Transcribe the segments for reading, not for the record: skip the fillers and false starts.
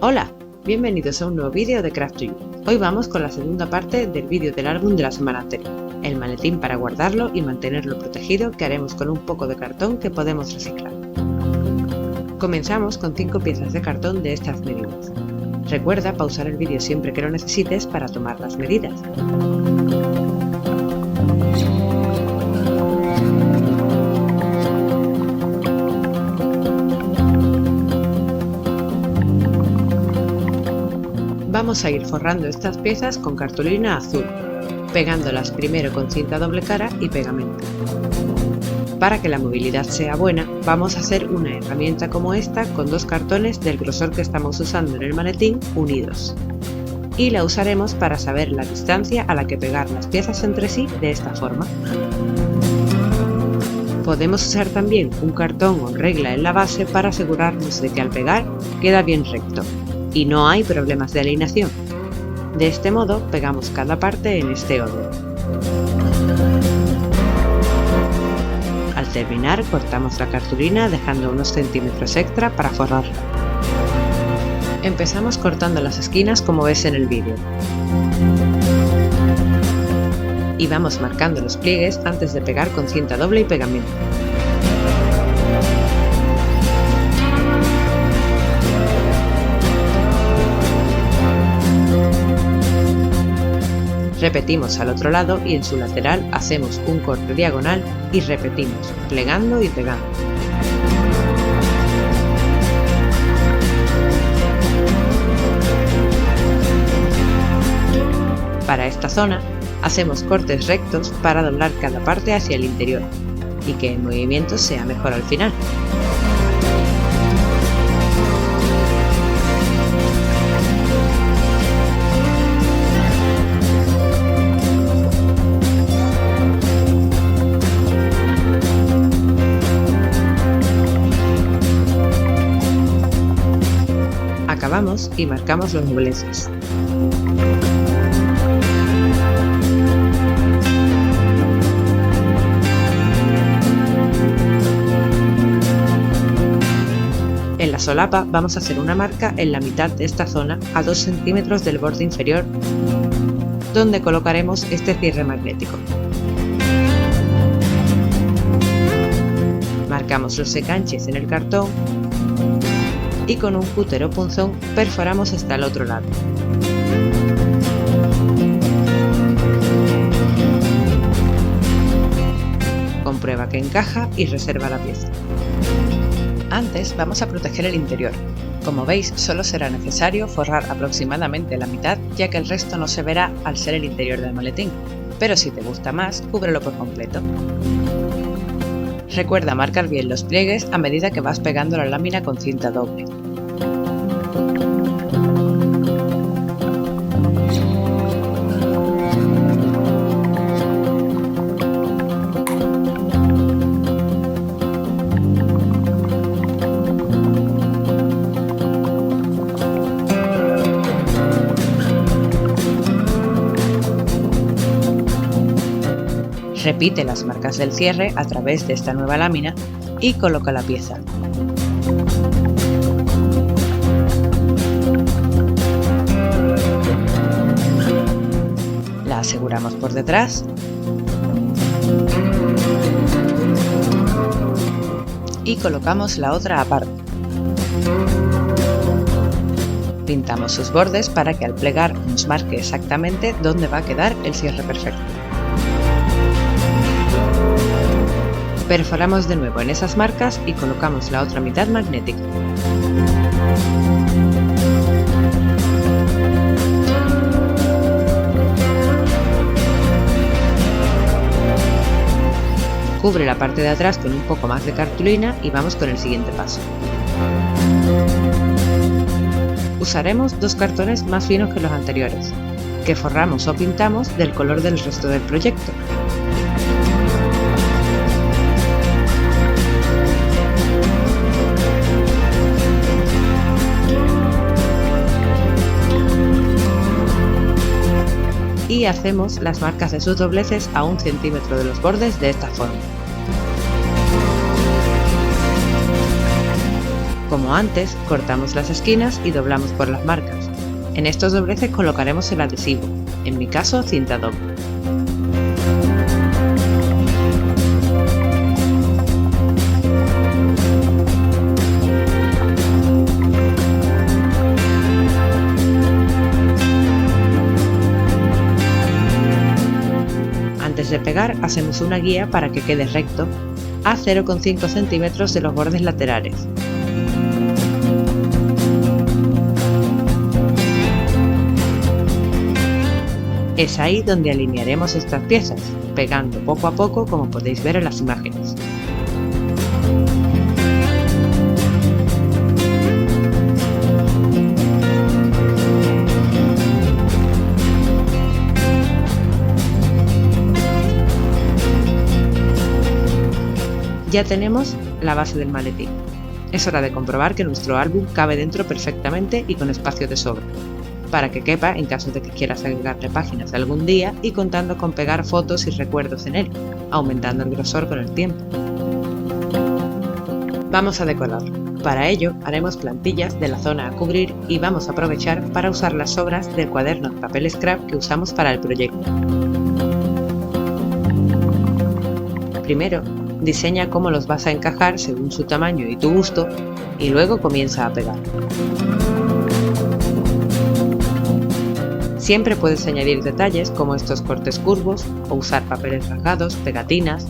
Hola, bienvenidos a un nuevo vídeo de Craft2You. Hoy vamos con la segunda parte del vídeo del álbum de la semana anterior, el maletín para guardarlo y mantenerlo protegido que haremos con un poco de cartón que podemos reciclar. Comenzamos con 5 piezas de cartón de estas medidas. Recuerda pausar el vídeo siempre que lo necesites para tomar las medidas. Vamos a ir forrando estas piezas con cartulina azul, pegándolas primero con cinta doble cara y pegamento. Para que la movilidad sea buena, vamos a hacer una herramienta como esta con 2 cartones del grosor que estamos usando en el maletín unidos. Y la usaremos para saber la distancia a la que pegar las piezas entre sí de esta forma. Podemos usar también un cartón o regla en la base para asegurarnos de que al pegar queda bien recto y no hay problemas de alineación. De este modo pegamos cada parte en este orden. Al terminar cortamos la cartulina dejando unos centímetros extra para forrarla. Empezamos cortando las esquinas como ves en el vídeo. Y vamos marcando los pliegues antes de pegar con cinta doble y pegamento. Repetimos al otro lado y en su lateral hacemos un corte diagonal y repetimos, plegando y pegando. Para esta zona hacemos cortes rectos para doblar cada parte hacia el interior y que el movimiento sea mejor al final. Acabamos y marcamos los dobleces. En la solapa vamos a hacer una marca en la mitad de esta zona a 2 centímetros del borde inferior, donde colocaremos este cierre magnético. Marcamos los enganches en el cartón y con un cúter o punzón perforamos hasta el otro lado. Comprueba que encaja y reserva la pieza. Antes vamos a proteger el interior. Como veis, solo será necesario forrar aproximadamente la mitad, ya que el resto no se verá al ser el interior del maletín, pero si te gusta más, cúbrelo por completo. Recuerda marcar bien los pliegues a medida que vas pegando la lámina con cinta doble. Repite las marcas del cierre a través de esta nueva lámina y coloca la pieza. La aseguramos por detrás y colocamos la otra aparte. Pintamos sus bordes para que al plegar nos marque exactamente dónde va a quedar el cierre perfecto. Perforamos de nuevo en esas marcas y colocamos la otra mitad magnética. Cubre la parte de atrás con un poco más de cartulina y vamos con el siguiente paso. Usaremos 2 cartones más finos que los anteriores, que forramos o pintamos del color del resto del proyecto. Y hacemos las marcas de sus dobleces a 1 centímetro de los bordes de esta forma. Como antes, cortamos las esquinas y doblamos por las marcas. En estos dobleces colocaremos el adhesivo, en mi caso cinta doble. Antes de pegar, hacemos una guía para que quede recto a 0,5 centímetros de los bordes laterales. Es ahí donde alinearemos estas piezas, pegando poco a poco como podéis ver en las imágenes. Ya tenemos la base del maletín. Es hora de comprobar que nuestro álbum cabe dentro perfectamente y con espacio de sobra, para que quepa en caso de que quieras agregarle páginas algún día y contando con pegar fotos y recuerdos en él, aumentando el grosor con el tiempo. Vamos a decorarlo. Para ello haremos plantillas de la zona a cubrir y vamos a aprovechar para usar las sobras del cuaderno de papel scrap que usamos para el proyecto. Primero, diseña cómo los vas a encajar según su tamaño y tu gusto y luego comienza a pegar. Siempre puedes añadir detalles como estos cortes curvos o usar papeles rasgados, pegatinas.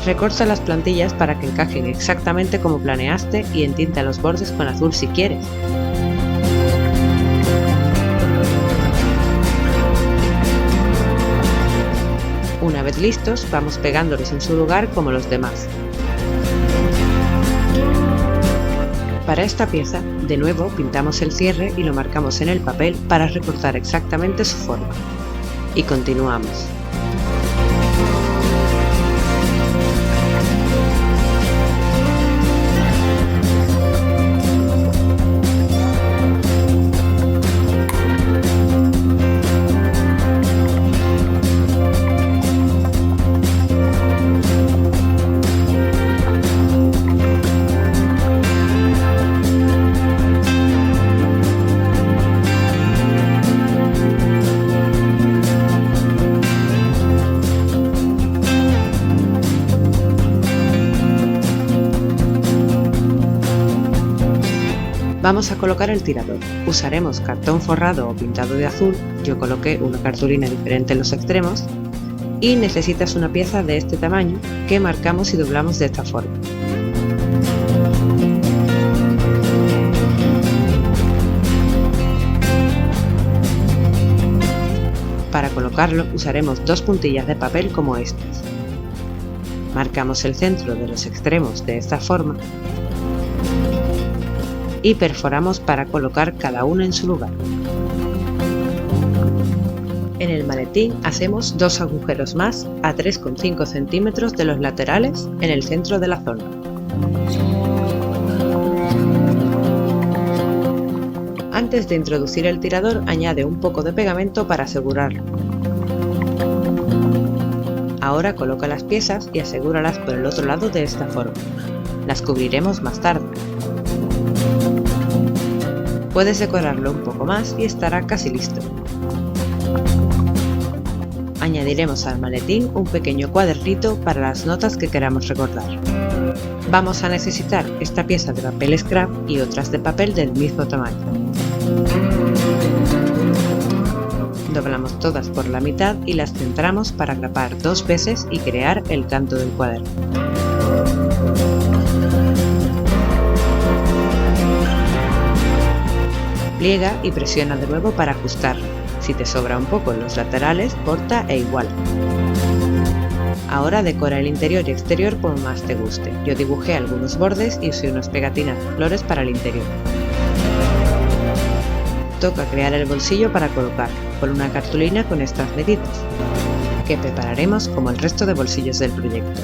Recorta las plantillas para que encajen exactamente como planeaste y entinta los bordes con azul si quieres. Una vez listos, vamos pegándolos en su lugar como los demás. Para esta pieza, de nuevo pintamos el cierre y lo marcamos en el papel para recortar exactamente su forma. Y continuamos. Vamos a colocar el tirador. Usaremos cartón forrado o pintado de azul, yo coloqué una cartulina diferente en los extremos, y necesitas una pieza de este tamaño que marcamos y doblamos de esta forma. Para colocarlo usaremos dos puntillas de papel como estas. Marcamos el centro de los extremos de esta forma y perforamos para colocar cada una en su lugar. En el maletín hacemos dos agujeros más a 3,5 centímetros de los laterales en el centro de la zona. Antes de introducir el tirador, añade un poco de pegamento para asegurarlo. Ahora coloca las piezas y asegúralas por el otro lado de esta forma. Las cubriremos más tarde. Puedes decorarlo un poco más y estará casi listo. Añadiremos al maletín un pequeño cuadernito para las notas que queramos recordar. Vamos a necesitar esta pieza de papel scrap y otras de papel del mismo tamaño. Doblamos todas por la mitad y las centramos para grapar dos veces y crear el canto del cuaderno. pliega y presiona de nuevo para ajustarlo. Si te sobra un poco en los laterales, corta e iguala. Ahora decora el interior y exterior como más te guste. Yo dibujé algunos bordes y usé unas pegatinas de flores para el interior. Toca crear el bolsillo para colocarlo, con una cartulina con estas medidas, que prepararemos como el resto de bolsillos del proyecto.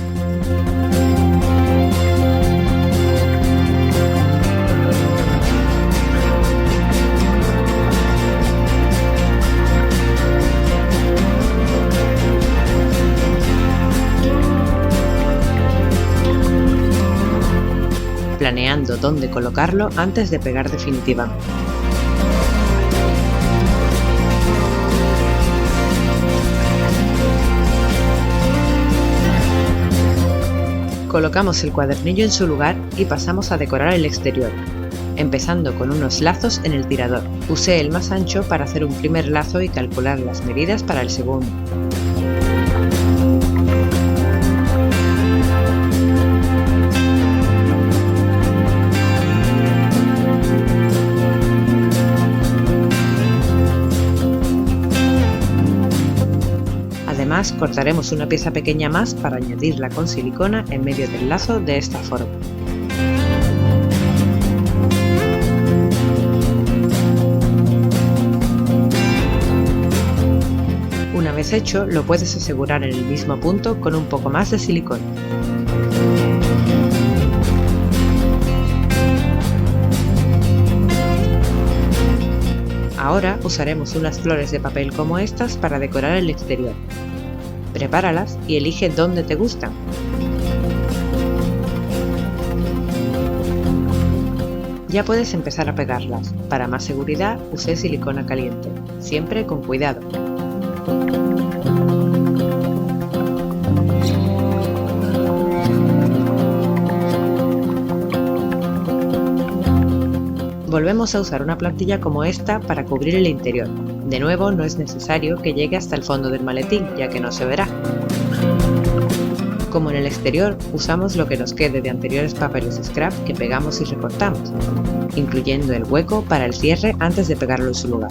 Planeando dónde colocarlo antes de pegar definitivamente. Colocamos el cuadernillo en su lugar y pasamos a decorar el exterior, empezando con unos lazos en el tirador. Usé el más ancho para hacer un primer lazo y calcular las medidas para el segundo. Además, cortaremos una pieza pequeña más para añadirla con silicona en medio del lazo de esta forma. Una vez hecho, lo puedes asegurar en el mismo punto con un poco más de silicona. Ahora usaremos unas flores de papel como estas para decorar el exterior. Prepáralas y elige dónde te gustan. Ya puedes empezar a pegarlas. Para más seguridad usé silicona caliente, siempre con cuidado. Volvemos a usar una plantilla como esta para cubrir el interior. De nuevo, no es necesario que llegue hasta el fondo del maletín, ya que no se verá. Como en el exterior, usamos lo que nos quede de anteriores papeles scrap que pegamos y recortamos, incluyendo el hueco para el cierre antes de pegarlo en su lugar.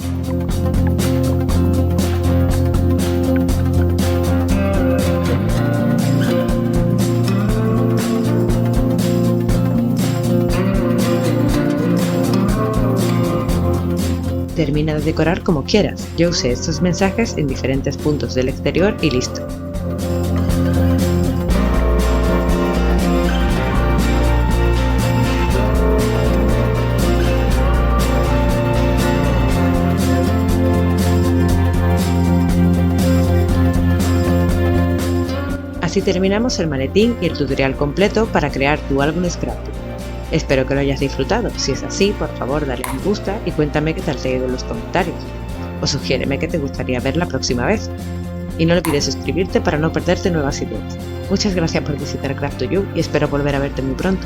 Termina de decorar como quieras. Yo usé estos mensajes en diferentes puntos del exterior y listo. Así terminamos el maletín y el tutorial completo para crear tu álbum scrapbook. Espero que lo hayas disfrutado. Si es así, por favor dale a me gusta y cuéntame qué tal te ha ido en los comentarios. O sugiéreme qué te gustaría ver la próxima vez. Y no olvides suscribirte para no perderte nuevas ideas. Muchas gracias por visitar Craft2You y espero volver a verte muy pronto.